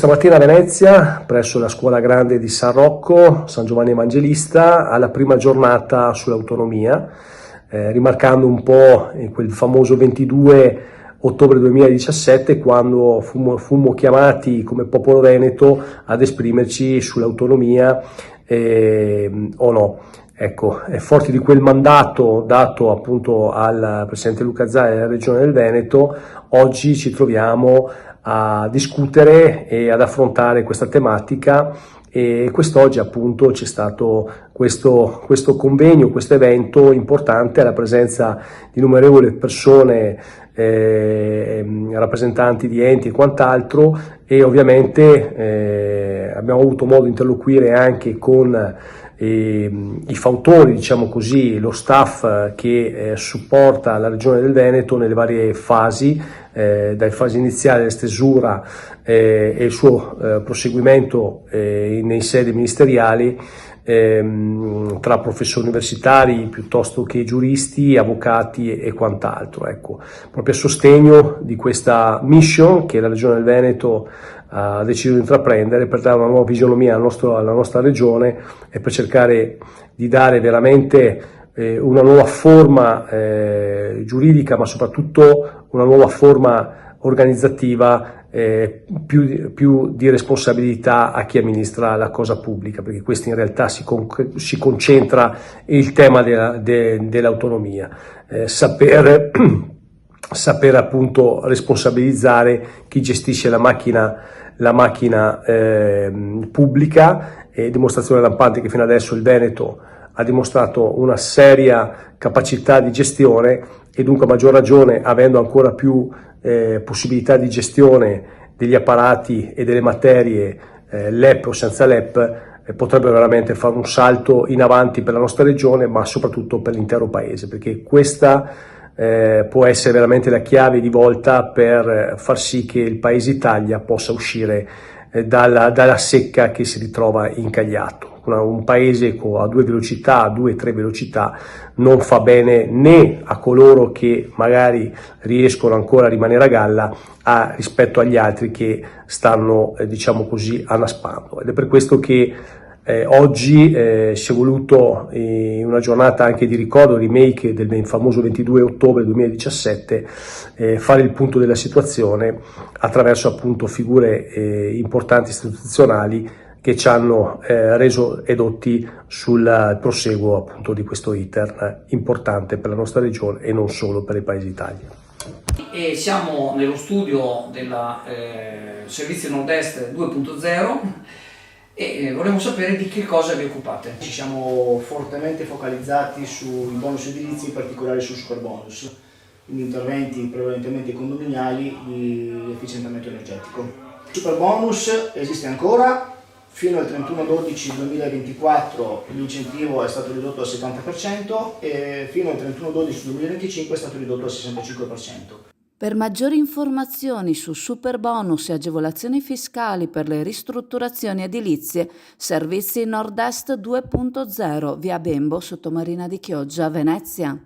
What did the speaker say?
Stamattina a Venezia, presso la scuola grande di San Rocco, San Giovanni Evangelista, alla prima giornata sull'autonomia, rimarcando un po' quel famoso 22 ottobre 2017, quando fummo chiamati come popolo veneto ad esprimerci sull'autonomia o no. Ecco, forti di quel mandato dato appunto al Presidente Luca Zaia della Regione del Veneto, oggi ci troviamo a discutere e ad affrontare questa tematica, e quest'oggi appunto c'è stato questo convegno, questo evento importante alla presenza di innumerevoli persone, rappresentanti di enti e quant'altro, e ovviamente abbiamo avuto modo di interloquire anche con i fautori, diciamo così, lo staff che supporta la Regione del Veneto nelle varie fasi, dalle fasi iniziali della stesura e il suo proseguimento nei sedi ministeriali, tra professori universitari piuttosto che giuristi, avvocati e quant'altro. Ecco, proprio a sostegno di questa mission che la Regione del Veneto ha deciso di intraprendere per dare una nuova fisionomia alla nostra regione e per cercare di dare veramente una nuova forma giuridica, ma soprattutto una nuova forma organizzativa, più di responsabilità a chi amministra la cosa pubblica, perché questo in realtà si concentra il tema dell'autonomia, saper appunto responsabilizzare chi gestisce la macchina pubblica, dimostrazione lampante che fino adesso il Veneto ha dimostrato una seria capacità di gestione, e dunque a maggior ragione, avendo ancora più possibilità di gestione degli apparati e delle materie, LEP o senza LEP, potrebbe veramente fare un salto in avanti per la nostra regione, ma soprattutto per l'intero paese, perché questa può essere veramente la chiave di volta per far sì che il paese Italia possa uscire dalla secca che si ritrova incagliato. Un paese a due velocità, a 2-3 velocità, non fa bene né a coloro che magari riescono ancora a rimanere a galla rispetto agli altri che stanno, diciamo così, annaspando. Ed è per questo che oggi si è voluto, in una giornata anche di ricordo, remake del famoso 22 ottobre 2017, fare il punto della situazione attraverso appunto figure importanti istituzionali che ci hanno reso edotti sul proseguo appunto di questo iter importante per la nostra regione e non solo per il Paese Italia. E siamo nello studio del Servizio Nord-Est 2.0 e vorremmo sapere di che cosa vi occupate. Ci siamo fortemente focalizzati sui bonus edilizi, in particolare sul superbonus, quindi interventi prevalentemente condominiali di efficientamento energetico. Il superbonus esiste ancora. Fino al 31/12/2024 l'incentivo è stato ridotto al 70% e fino al 31/12/2025 è stato ridotto al 65%. Per maggiori informazioni su superbonus e agevolazioni fiscali per le ristrutturazioni edilizie, Servizi Nord-Est 2.0, via Bembo, Sottomarina di Chioggia, Venezia.